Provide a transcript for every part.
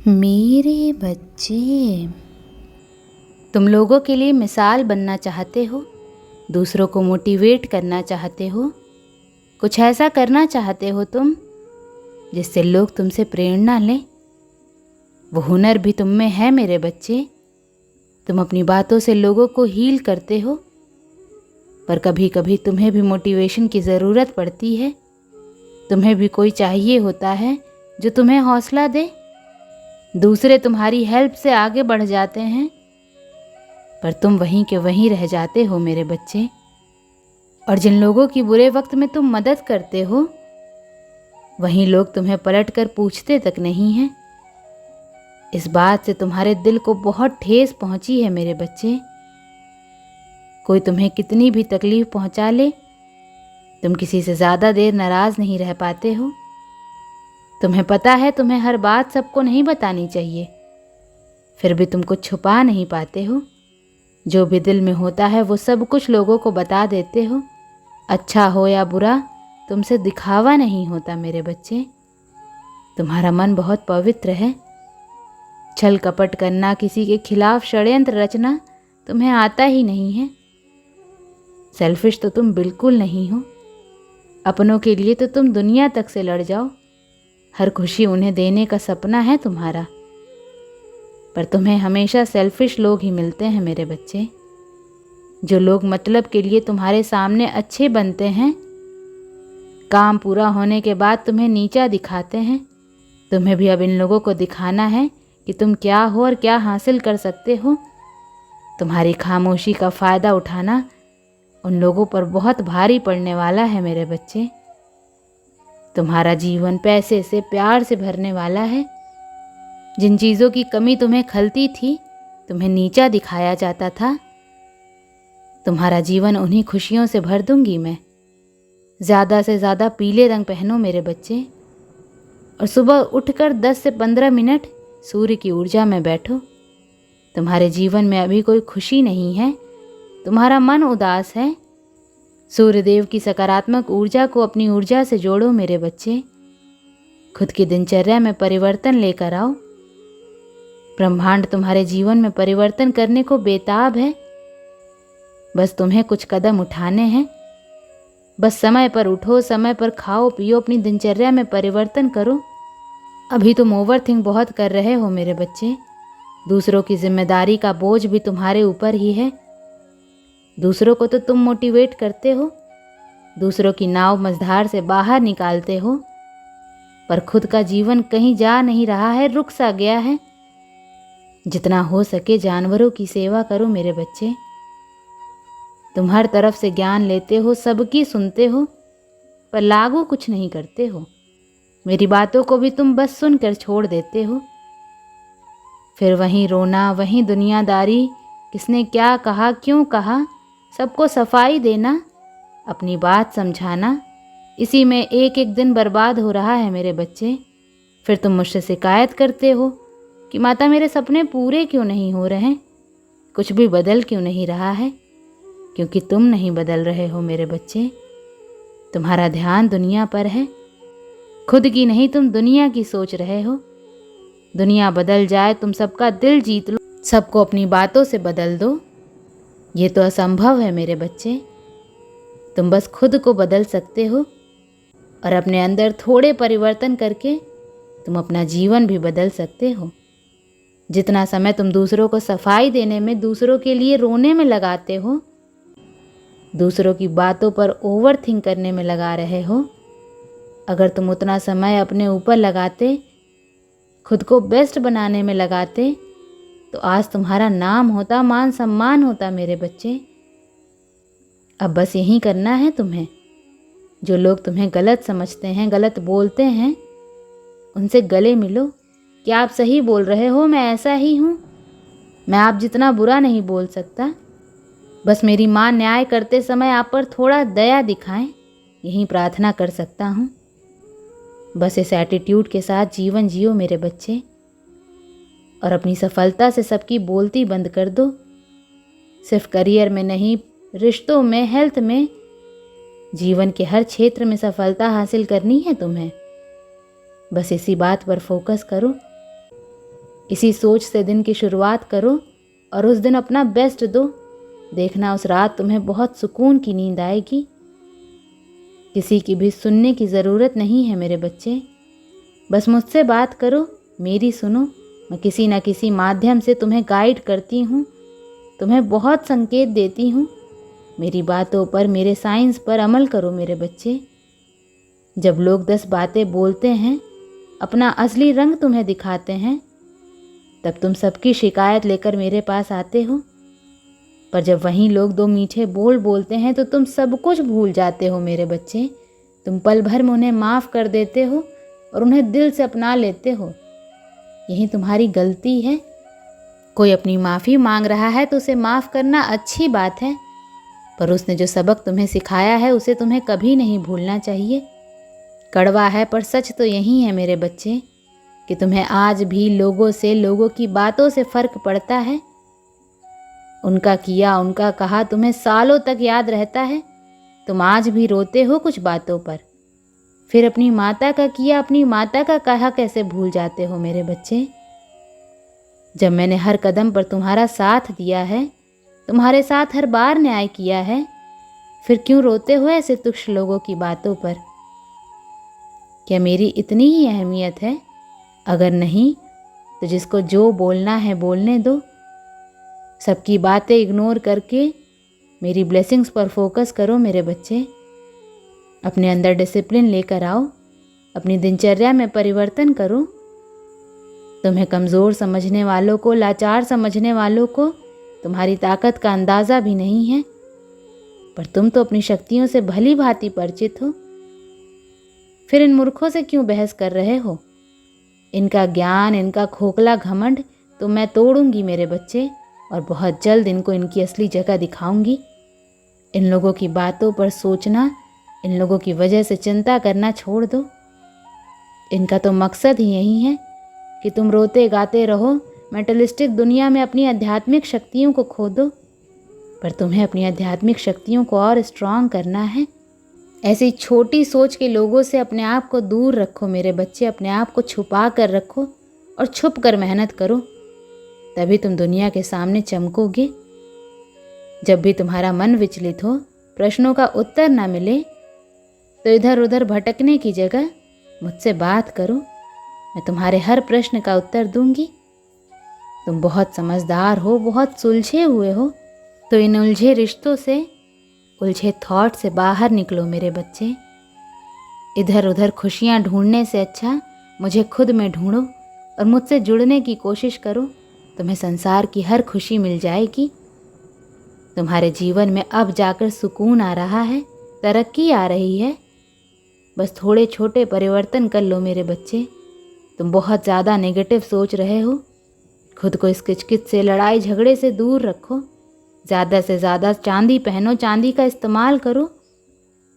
मेरे बच्चे, तुम लोगों के लिए मिसाल बनना चाहते हो, दूसरों को मोटिवेट करना चाहते हो, कुछ ऐसा करना चाहते हो तुम जिससे लोग तुमसे प्रेरणा लें। वो हुनर भी तुम में है मेरे बच्चे। तुम अपनी बातों से लोगों को हील करते हो, पर कभी कभी तुम्हें भी मोटिवेशन की ज़रूरत पड़ती है। तुम्हें भी कोई चाहिए होता है जो तुम्हें हौसला दे। दूसरे तुम्हारी हेल्प से आगे बढ़ जाते हैं, पर तुम वहीं के वहीं रह जाते हो मेरे बच्चे। और जिन लोगों की बुरे वक्त में तुम मदद करते हो, वहीं लोग तुम्हें पलटकर पूछते तक नहीं हैं। इस बात से तुम्हारे दिल को बहुत ठेस पहुंची है मेरे बच्चे। कोई तुम्हें कितनी भी तकलीफ पहुंचा ले, तुम किसी से ज़्यादा देर नाराज़ नहीं रह पाते हो। तुम्हें पता है तुम्हें हर बात सबको नहीं बतानी चाहिए, फिर भी तुम कुछ छुपा नहीं पाते हो। जो भी दिल में होता है वो सब कुछ लोगों को बता देते हो। अच्छा हो या बुरा, तुमसे दिखावा नहीं होता मेरे बच्चे। तुम्हारा मन बहुत पवित्र है। छल कपट करना, किसी के खिलाफ षड्यंत्र रचना तुम्हें आता ही नहीं है। सेल्फिश तो तुम बिल्कुल नहीं हो। अपनों के लिए तो तुम दुनिया तक से लड़ जाओ। हर खुशी उन्हें देने का सपना है तुम्हारा, पर तुम्हें हमेशा सेल्फिश लोग ही मिलते हैं मेरे बच्चे। जो लोग मतलब के लिए तुम्हारे सामने अच्छे बनते हैं, काम पूरा होने के बाद तुम्हें नीचा दिखाते हैं। तुम्हें भी अब इन लोगों को दिखाना है कि तुम क्या हो और क्या हासिल कर सकते हो। तुम्हारी खामोशी का फ़ायदा उठाना उन लोगों पर बहुत भारी पड़ने वाला है मेरे बच्चे। तुम्हारा जीवन पैसे से, प्यार से भरने वाला है। जिन चीज़ों की कमी तुम्हें खलती थी, तुम्हें नीचा दिखाया जाता था, तुम्हारा जीवन उन्हीं खुशियों से भर दूंगी मैं। ज़्यादा से ज़्यादा पीले रंग पहनो मेरे बच्चे, और सुबह उठकर 10 से 15 मिनट सूर्य की ऊर्जा में बैठो। तुम्हारे जीवन में अभी कोई खुशी नहीं है, तुम्हारा मन उदास है। सूर्यदेव की सकारात्मक ऊर्जा को अपनी ऊर्जा से जोड़ो मेरे बच्चे। खुद की दिनचर्या में परिवर्तन लेकर आओ। ब्रह्मांड तुम्हारे जीवन में परिवर्तन करने को बेताब है। बस तुम्हें कुछ कदम उठाने हैं। बस समय पर उठो, समय पर खाओ पियो, अपनी दिनचर्या में परिवर्तन करो। अभी तुम ओवरथिंक बहुत कर रहे हो मेरे बच्चे। दूसरों की जिम्मेदारी का बोझ भी तुम्हारे ऊपर ही है। दूसरों को तो तुम मोटिवेट करते हो, दूसरों की नाव मझधार से बाहर निकालते हो, पर खुद का जीवन कहीं जा नहीं रहा है, रुक सा गया है। जितना हो सके जानवरों की सेवा करो मेरे बच्चे। तुम हर तरफ से ज्ञान लेते हो, सबकी सुनते हो, पर लागू कुछ नहीं करते हो। मेरी बातों को भी तुम बस सुनकर छोड़ देते हो। फिर वहीं रोना, वहीं दुनियादारी, किसने क्या कहा, क्यों कहा, सबको सफाई देना, अपनी बात समझाना, इसी में एक एक दिन बर्बाद हो रहा है मेरे बच्चे। फिर तुम मुझसे शिकायत करते हो कि माता मेरे सपने पूरे क्यों नहीं हो रहे, कुछ भी बदल क्यों नहीं रहा है। क्योंकि तुम नहीं बदल रहे हो मेरे बच्चे। तुम्हारा ध्यान दुनिया पर है, खुद की नहीं, तुम दुनिया की सोच रहे हो। दुनिया बदल जाए, तुम सबका दिल जीत लो, सबको अपनी बातों से बदल दो, ये तो असंभव है मेरे बच्चे। तुम बस खुद को बदल सकते हो, और अपने अंदर थोड़े परिवर्तन करके तुम अपना जीवन भी बदल सकते हो। जितना समय तुम दूसरों को सफाई देने में, दूसरों के लिए रोने में लगाते हो, दूसरों की बातों पर ओवर थिंक करने में लगा रहे हो, अगर तुम उतना समय अपने ऊपर लगाते, खुद को बेस्ट बनाने में लगाते, तो आज तुम्हारा नाम होता, मान सम्मान होता मेरे बच्चे। अब बस यही करना है तुम्हें। जो लोग तुम्हें गलत समझते हैं, गलत बोलते हैं, उनसे गले मिलो कि आप सही बोल रहे हो, मैं ऐसा ही हूँ, मैं आप जितना बुरा नहीं बोल सकता। बस मेरी माँ न्याय करते समय आप पर थोड़ा दया दिखाएं, यही प्रार्थना कर सकता हूँ। बस इस एटीट्यूड के साथ जीवन जियो मेरे बच्चे, और अपनी सफलता से सबकी बोलती बंद कर दो। सिर्फ करियर में नहीं, रिश्तों में, हेल्थ में, जीवन के हर क्षेत्र में सफलता हासिल करनी है तुम्हें। बस इसी बात पर फोकस करो। इसी सोच से दिन की शुरुआत करो और उस दिन अपना बेस्ट दो। देखना उस रात तुम्हें बहुत सुकून की नींद आएगी। किसी की भी सुनने की ज़रूरत नहीं है मेरे बच्चे। बस मुझसे बात करो, मेरी सुनो। मैं किसी न किसी माध्यम से तुम्हें गाइड करती हूँ, तुम्हें बहुत संकेत देती हूँ। मेरी बातों पर, मेरे साइंस पर अमल करो मेरे बच्चे। जब लोग 10 बातें बोलते हैं, अपना असली रंग तुम्हें दिखाते हैं, तब तुम सबकी शिकायत लेकर मेरे पास आते हो। पर जब वहीं लोग 2 मीठे बोल बोलते हैं तो तुम सब कुछ भूल जाते हो मेरे बच्चे। तुम पल भर में उन्हें माफ़ कर देते हो और उन्हें दिल से अपना लेते हो। यही तुम्हारी गलती है। कोई अपनी माफ़ी मांग रहा है तो उसे माफ़ करना अच्छी बात है, पर उसने जो सबक तुम्हें सिखाया है उसे तुम्हें कभी नहीं भूलना चाहिए। कड़वा है पर सच तो यही है मेरे बच्चे कि तुम्हें आज भी लोगों से, लोगों की बातों से फ़र्क पड़ता है। उनका किया, उनका कहा तुम्हें सालों तक याद रहता है। तुम आज भी रोते हो कुछ बातों पर, फिर अपनी माता का किया, अपनी माता का कहा कैसे भूल जाते हो मेरे बच्चे। जब मैंने हर कदम पर तुम्हारा साथ दिया है, तुम्हारे साथ हर बार न्याय किया है, फिर क्यों रोते हो ऐसे तुच्छ लोगों की बातों पर। क्या मेरी इतनी ही अहमियत है? अगर नहीं तो जिसको जो बोलना है बोलने दो। सबकी बातें इग्नोर करके मेरी ब्लेसिंग्स पर फोकस करो मेरे बच्चे। अपने अंदर डिसिप्लिन लेकर आओ, अपनी दिनचर्या में परिवर्तन करो। तुम्हें कमज़ोर समझने वालों को, लाचार समझने वालों को तुम्हारी ताकत का अंदाज़ा भी नहीं है, पर तुम तो अपनी शक्तियों से भली भांति परिचित हो। फिर इन मूर्खों से क्यों बहस कर रहे हो? इनका ज्ञान, इनका खोखला घमंड तो मैं तोड़ूंगी मेरे बच्चे, और बहुत जल्द इनको इनकी असली जगह दिखाऊंगी। इन लोगों की बातों पर सोचना, इन लोगों की वजह से चिंता करना छोड़ दो। इनका तो मकसद ही यही है कि तुम रोते गाते रहो, मेटलिस्टिक दुनिया में अपनी आध्यात्मिक शक्तियों को खो दो। पर तुम्हें अपनी आध्यात्मिक शक्तियों को और स्ट्रांग करना है। ऐसी छोटी सोच के लोगों से अपने आप को दूर रखो मेरे बच्चे। अपने आप को छुपा कर रखो और छुप कर मेहनत करो, तभी तुम दुनिया के सामने चमकोगे। जब भी तुम्हारा मन विचलित हो, प्रश्नों का उत्तर ना मिले, तो इधर उधर भटकने की जगह मुझसे बात करो। मैं तुम्हारे हर प्रश्न का उत्तर दूंगी। तुम बहुत समझदार हो, बहुत सुलझे हुए हो, तो इन उलझे रिश्तों से, उलझे थॉट से बाहर निकलो मेरे बच्चे। इधर उधर खुशियाँ ढूंढने से अच्छा मुझे खुद में ढूंढो और मुझसे जुड़ने की कोशिश करो। तुम्हें संसार की हर खुशी मिल जाएगी। तुम्हारे जीवन में अब जाकर सुकून आ रहा है, तरक्की आ रही है। बस थोड़े छोटे परिवर्तन कर लो मेरे बच्चे। तुम बहुत ज़्यादा नेगेटिव सोच रहे हो। खुद को इस किचकिच से, लड़ाई झगड़े से दूर रखो। ज़्यादा से ज़्यादा चांदी पहनो, चांदी का इस्तेमाल करो।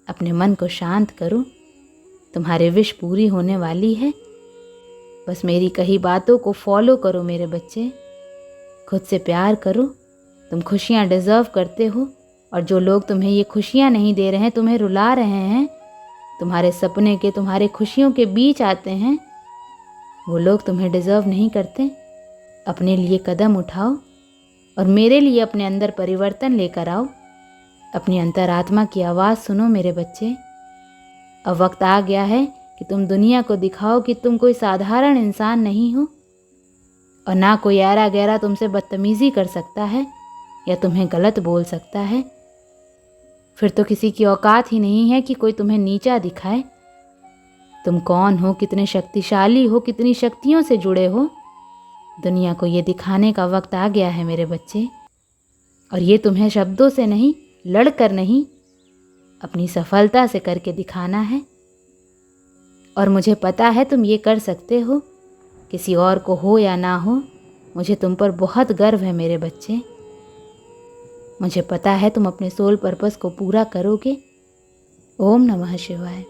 अपने मन को शांत करो। तुम्हारी विश पूरी होने वाली है। बस मेरी कही बातों को फॉलो करो मेरे बच्चे। खुद से प्यार करो। तुम खुशियाँ डिज़र्व करते हो, और जो लोग तुम्हें ये खुशियाँ नहीं दे रहे हैं, तुम्हें रुला रहे हैं, तुम्हारे सपने के, तुम्हारे खुशियों के बीच आते हैं, वो लोग तुम्हें डिज़र्व नहीं करते। अपने लिए कदम उठाओ और मेरे लिए अपने अंदर परिवर्तन लेकर आओ। अपनी अंतरात्मा की आवाज़ सुनो मेरे बच्चे। अब वक्त आ गया है कि तुम दुनिया को दिखाओ कि तुम कोई साधारण इंसान नहीं हो, और ना कोई ऐरा गैरा तुमसे बदतमीज़ी कर सकता है या तुम्हें गलत बोल सकता है। फिर तो किसी की औकात ही नहीं है कि कोई तुम्हें नीचा दिखाए। तुम कौन हो, कितने शक्तिशाली हो, कितनी शक्तियों से जुड़े हो, दुनिया को ये दिखाने का वक्त आ गया है मेरे बच्चे। और ये तुम्हें शब्दों से नहीं, लड़कर नहीं, अपनी सफलता से करके दिखाना है। और मुझे पता है तुम ये कर सकते हो। किसी और को हो या ना हो, मुझे तुम पर बहुत गर्व है मेरे बच्चे। मुझे पता है तुम अपने सोल पर्पस को पूरा करोगे। ओम नमः शिवाय।